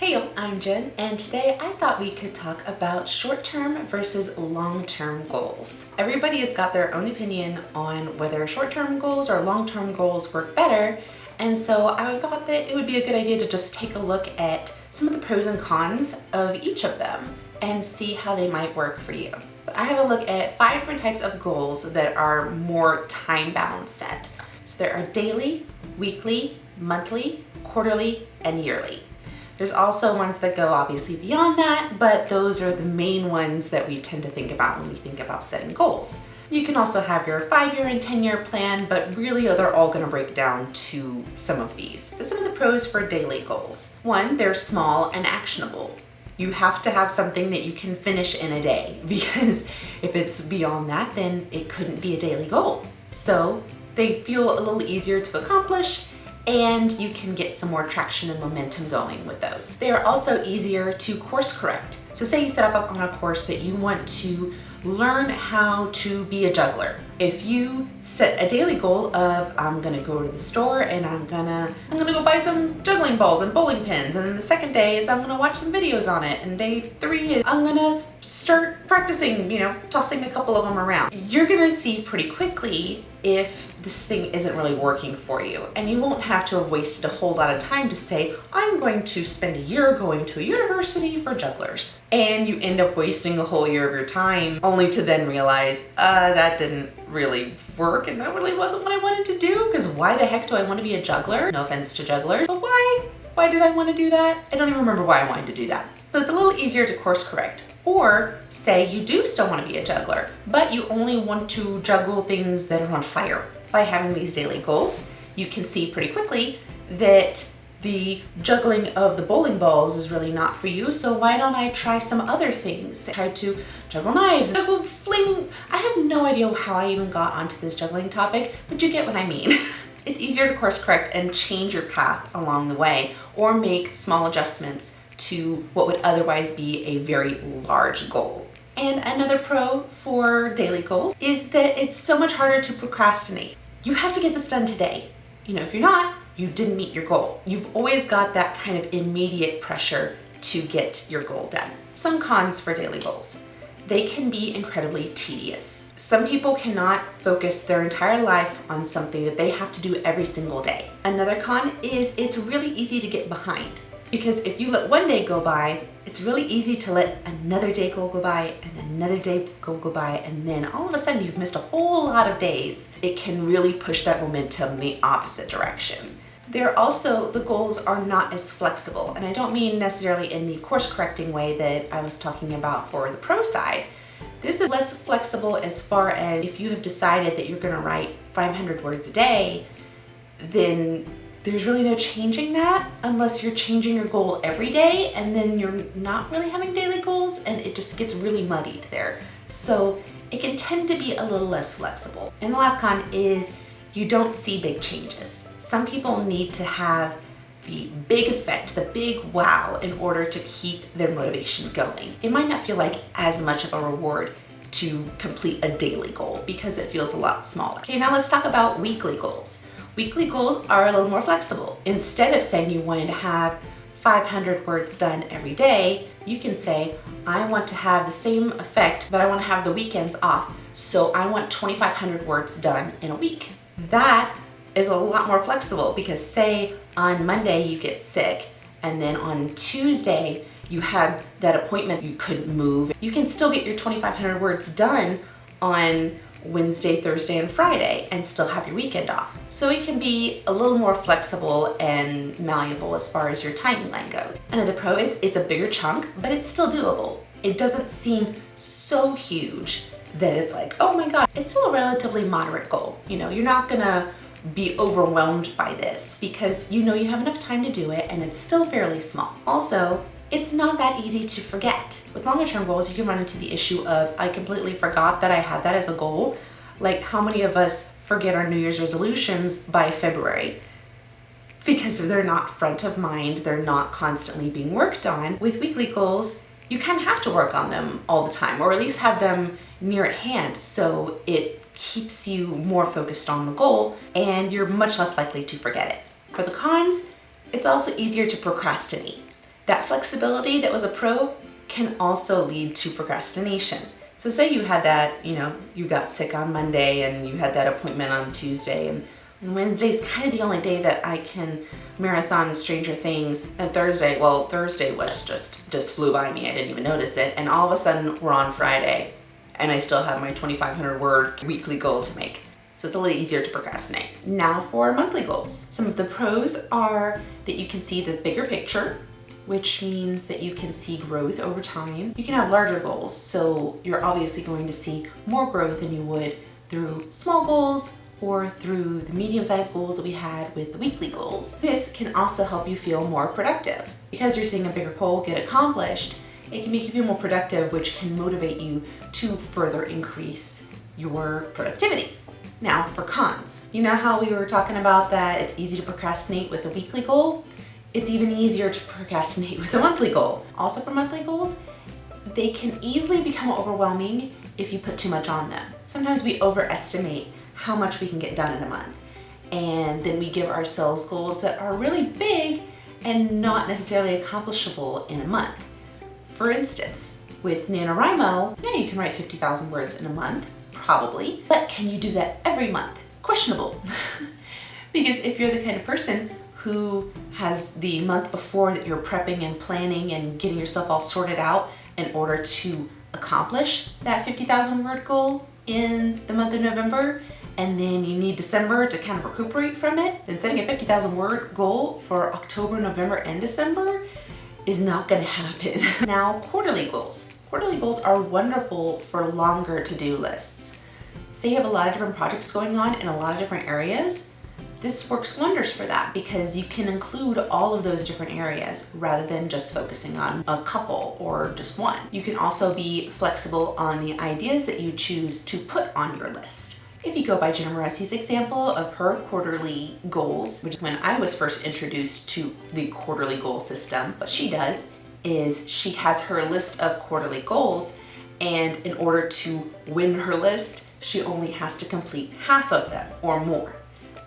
Hey, I'm Jen, and today I thought we could talk about short-term versus long-term goals. Everybody has got their own opinion on whether short-term goals or long-term goals work better, and so I thought that it would be a good idea to just take a look at some of the pros and cons of each of them and see how they might work for you. I have a look at 5 different types of goals that are more time-bound set. So there are daily, weekly, monthly, quarterly, and yearly. There's also ones that go obviously beyond that, but those are the main ones that we tend to think about when we think about setting goals. You can also have your 5-year and 10-year plan, but really they're all going to break down to some of these. So some of the pros for daily goals. 1, they're small and actionable. You have to have something that you can finish in a day, because if it's beyond that, then it couldn't be a daily goal. So they feel a little easier to accomplish, and you can get some more traction and momentum going with those. They are also easier to course correct. So say you set up on a course that you want to learn how to be a juggler. If you set a daily goal of, I'm gonna go to the store and I'm gonna go buy some juggling balls and bowling pins, and then the second day is I'm gonna watch some videos on it, and day 3 is I'm gonna start practicing, tossing a couple of them around. You're gonna see pretty quickly if this thing isn't really working for you, and you won't have to have wasted a whole lot of time to say, I'm going to spend a year going to a university for jugglers. And you end up wasting a whole year of your time only to then realize, that didn't really work and that really wasn't what I wanted to do, because why the heck do I want to be a juggler? No offense to jugglers, but why? Why did I want to do that? I don't even remember why I wanted to do that. So it's a little easier to course correct. Or say you do still want to be a juggler, but you only want to juggle things that are on fire. By having these daily goals, you can see pretty quickly that the juggling of the bowling balls is really not for you, so why don't I try some other things? Try to juggle knives, juggle fling. I have no idea how I even got onto this juggling topic, but you get what I mean. It's easier to course correct and change your path along the way, or make small adjustments to what would otherwise be a very large goal. And another pro for daily goals is that it's so much harder to procrastinate. You have to get this done today. If you're not, you didn't meet your goal. You've always got that kind of immediate pressure to get your goal done. Some cons for daily goals. They can be incredibly tedious. Some people cannot focus their entire life on something that they have to do every single day. Another con is it's really easy to get behind. Because if you let one day go by, it's really easy to let another day go by and another day go by, and then all of a sudden you've missed a whole lot of days. It can really push that momentum in the opposite direction. The goals are not as flexible, and I don't mean necessarily in the course correcting way that I was talking about for the pro side. This is less flexible as far as if you have decided that you're gonna write 500 words a day, then there's really no changing that unless you're changing your goal every day, and then you're not really having daily goals and it just gets really muddied there. So it can tend to be a little less flexible. And the last con is you don't see big changes. Some people need to have the big effect, the big wow, in order to keep their motivation going. It might not feel like as much of a reward to complete a daily goal because it feels a lot smaller. Okay, now let's talk about weekly goals. Weekly goals are a little more flexible. Instead of saying you wanted to have 500 words done every day, you can say, I want to have the same effect, but I want to have the weekends off. So I want 2,500 words done in a week. That is a lot more flexible because say on Monday you get sick, and then on Tuesday you had that appointment you couldn't move. You can still get your 2,500 words done on Wednesday, Thursday, and Friday and still have your weekend off. So it can be a little more flexible and malleable as far as your timeline goes. Another pro is it's a bigger chunk, but it's still doable. It doesn't seem so huge that it's like, oh my God, it's still a relatively moderate goal. You're not gonna be overwhelmed by this because you have enough time to do it and it's still fairly small. Also, it's not that easy to forget. With longer term goals, you can run into the issue of, I completely forgot that I had that as a goal. Like, how many of us forget our New Year's resolutions by February? Because they're not front of mind, they're not constantly being worked on. With weekly goals, you kind of have to work on them all the time, or at least have them near at hand, so it keeps you more focused on the goal and you're much less likely to forget it. For the cons, it's also easier to procrastinate. That flexibility that was a pro can also lead to procrastination. So say you had that, you got sick on Monday and you had that appointment on Tuesday, and Wednesday's kind of the only day that I can marathon Stranger Things. And Thursday was just flew by me. I didn't even notice it. And all of a sudden we're on Friday and I still have my 2,500 word weekly goal to make. So it's a little easier to procrastinate. Now for monthly goals. Some of the pros are that you can see the bigger picture, which means that you can see growth over time. You can have larger goals, so you're obviously going to see more growth than you would through small goals or through the medium-sized goals that we had with the weekly goals. This can also help you feel more productive. Because you're seeing a bigger goal get accomplished, it can make you feel more productive, which can motivate you to further increase your productivity. Now for cons. You know how we were talking about that it's easy to procrastinate with a weekly goal? It's even easier to procrastinate with a monthly goal. Also for monthly goals, they can easily become overwhelming if you put too much on them. Sometimes we overestimate how much we can get done in a month, and then we give ourselves goals that are really big and not necessarily accomplishable in a month. For instance, with NaNoWriMo, yeah, you can write 50,000 words in a month, probably, but can you do that every month? Questionable. Because if you're the kind of person who has the month before that you're prepping and planning and getting yourself all sorted out in order to accomplish that 50,000 word goal in the month of November, and then you need December to kind of recuperate from it, then setting a 50,000 word goal for October, November, and December is not gonna happen. Now, quarterly goals. Quarterly goals are wonderful for longer to-do lists. Say you have a lot of different projects going on in a lot of different areas, this works wonders for that because you can include all of those different areas rather than just focusing on a couple or just one. You can also be flexible on the ideas that you choose to put on your list. If you go by Gina Moressi's example of her quarterly goals, which is when I was first introduced to the quarterly goal system, what she does is she has her list of quarterly goals, and in order to win her list, she only has to complete half of them or more.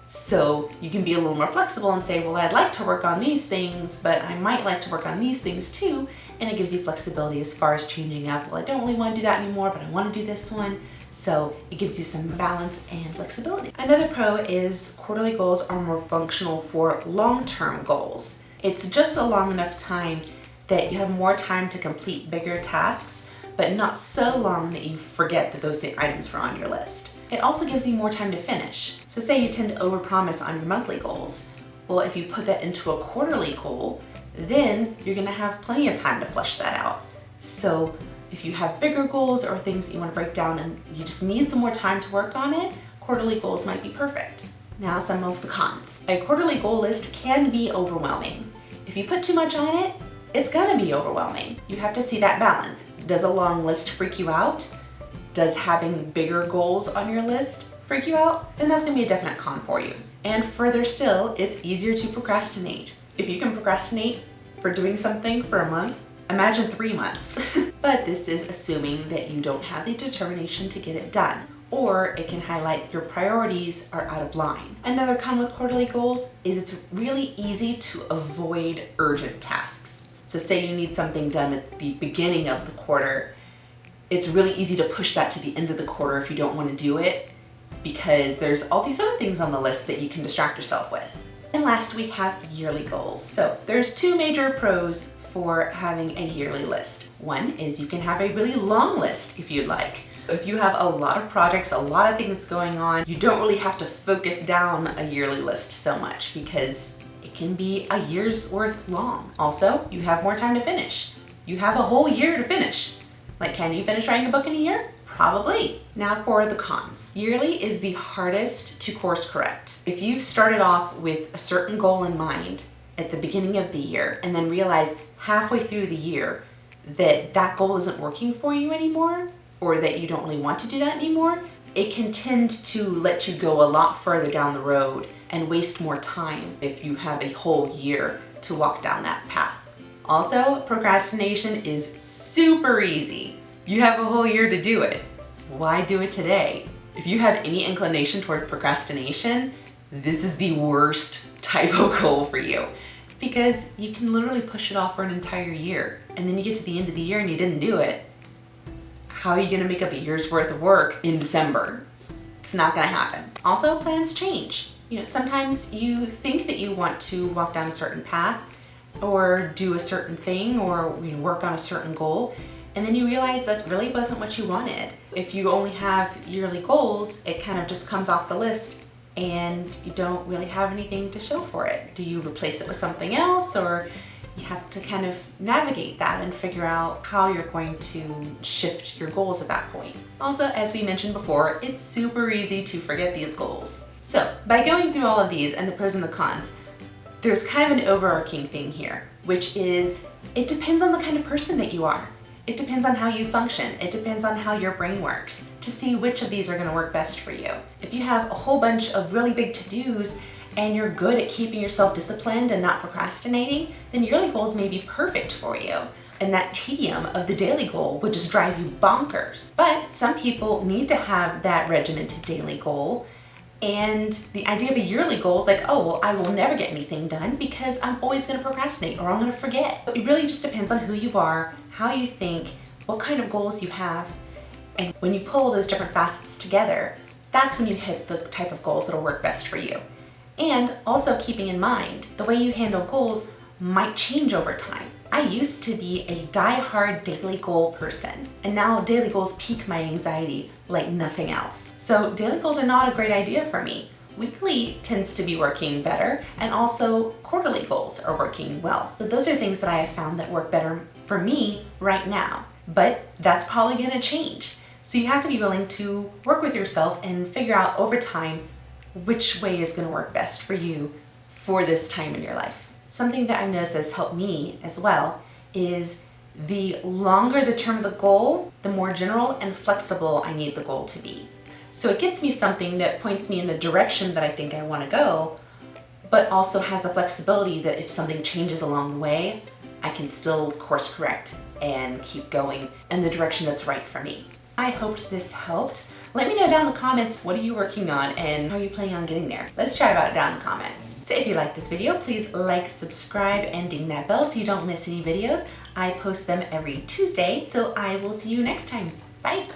So you can be a little more flexible and say, well, I'd like to work on these things, but I might like to work on these things too. And it gives you flexibility as far as changing up. Well, I don't really want to do that anymore, but I want to do this one. So it gives you some balance and flexibility. Another pro is quarterly goals are more functional for long-term goals. It's just a long enough time that you have more time to complete bigger tasks, but not so long that you forget that those items were on your list. It also gives you more time to finish. So say you tend to overpromise on your monthly goals. Well, if you put that into a quarterly goal, then you're gonna have plenty of time to flesh that out. So if you have bigger goals or things that you wanna break down and you just need some more time to work on it, quarterly goals might be perfect. Now some of the cons. A quarterly goal list can be overwhelming. If you put too much on it, it's gonna be overwhelming. You have to see that balance. Does a long list freak you out? Does having bigger goals on your list freak you out? Then that's gonna be a definite con for you. And further still, it's easier to procrastinate. If you can procrastinate for doing something for a month, imagine 3 months. But this is assuming that you don't have the determination to get it done, or it can highlight your priorities are out of line. Another con with quarterly goals is it's really easy to avoid urgent tasks. So say you need something done at the beginning of the quarter, it's really easy to push that to the end of the quarter if you don't want to do it, because there's all these other things on the list that you can distract yourself with. And last, we have yearly goals. So there's 2 major pros for having a yearly list. One is you can have a really long list if you'd like. If you have a lot of projects, a lot of things going on, you don't really have to focus down a yearly list so much because it can be a year's worth long. Also, you have more time to finish. You have a whole year to finish. Like, can you finish writing a book in a year? Probably. Now for the cons. Yearly is the hardest to course correct. If you've started off with a certain goal in mind at the beginning of the year and then realize halfway through the year that that goal isn't working for you anymore, or that you don't really want to do that anymore, it can tend to let you go a lot further down the road and waste more time if you have a whole year to walk down that path. Also, procrastination is super easy. You have a whole year to do it. Why do it today? If you have any inclination toward procrastination, this is the worst type of goal for you. because you can literally push it off for an entire year. And then you get to the end of the year and you didn't do it. How are you gonna make up a year's worth of work in December? It's not gonna happen. Also, plans change. Sometimes you think that you want to walk down a certain path or do a certain thing or work on a certain goal, and then you realize that really wasn't what you wanted. If you only have yearly goals, it kind of just comes off the list and you don't really have anything to show for it. Do you replace it with something else, or you have to kind of navigate that and figure out how you're going to shift your goals at that point. Also, as we mentioned before, it's super easy to forget these goals. So by going through all of these and the pros and the cons, there's kind of an overarching thing here, which is it depends on the kind of person that you are. It depends on how you function. It depends on how your brain works to see which of these are going to work best for you. If you have a whole bunch of really big to-dos and you're good at keeping yourself disciplined and not procrastinating, then yearly goals may be perfect for you. And that tedium of the daily goal would just drive you bonkers. But some people need to have that regimented daily goal. And the idea of a yearly goal is like, oh, well, I will never get anything done because I'm always going to procrastinate or I'm going to forget. It really just depends on who you are, how you think, what kind of goals you have. And when you pull those different facets together, that's when you hit the type of goals that'll work best for you. And also keeping in mind, the way you handle goals might change over time. I used to be a die-hard daily goal person, and now daily goals pique my anxiety like nothing else. So daily goals are not a great idea for me. Weekly tends to be working better, and also quarterly goals are working well. So those are things that I have found that work better for me right now, but that's probably gonna change. So you have to be willing to work with yourself and figure out over time which way is gonna work best for you for this time in your life. Something that I've noticed has helped me as well is the longer the term of the goal, the more general and flexible I need the goal to be. So it gets me something that points me in the direction that I think I want to go, but also has the flexibility that if something changes along the way, I can still course correct and keep going in the direction that's right for me. I hoped this helped. Let me know down in the comments, what are you working on and how are you planning on getting there? Let's chat about it down in the comments. So if you like this video, please like, subscribe, and ding that bell so you don't miss any videos. I post them every Tuesday, so I will see you next time. Bye.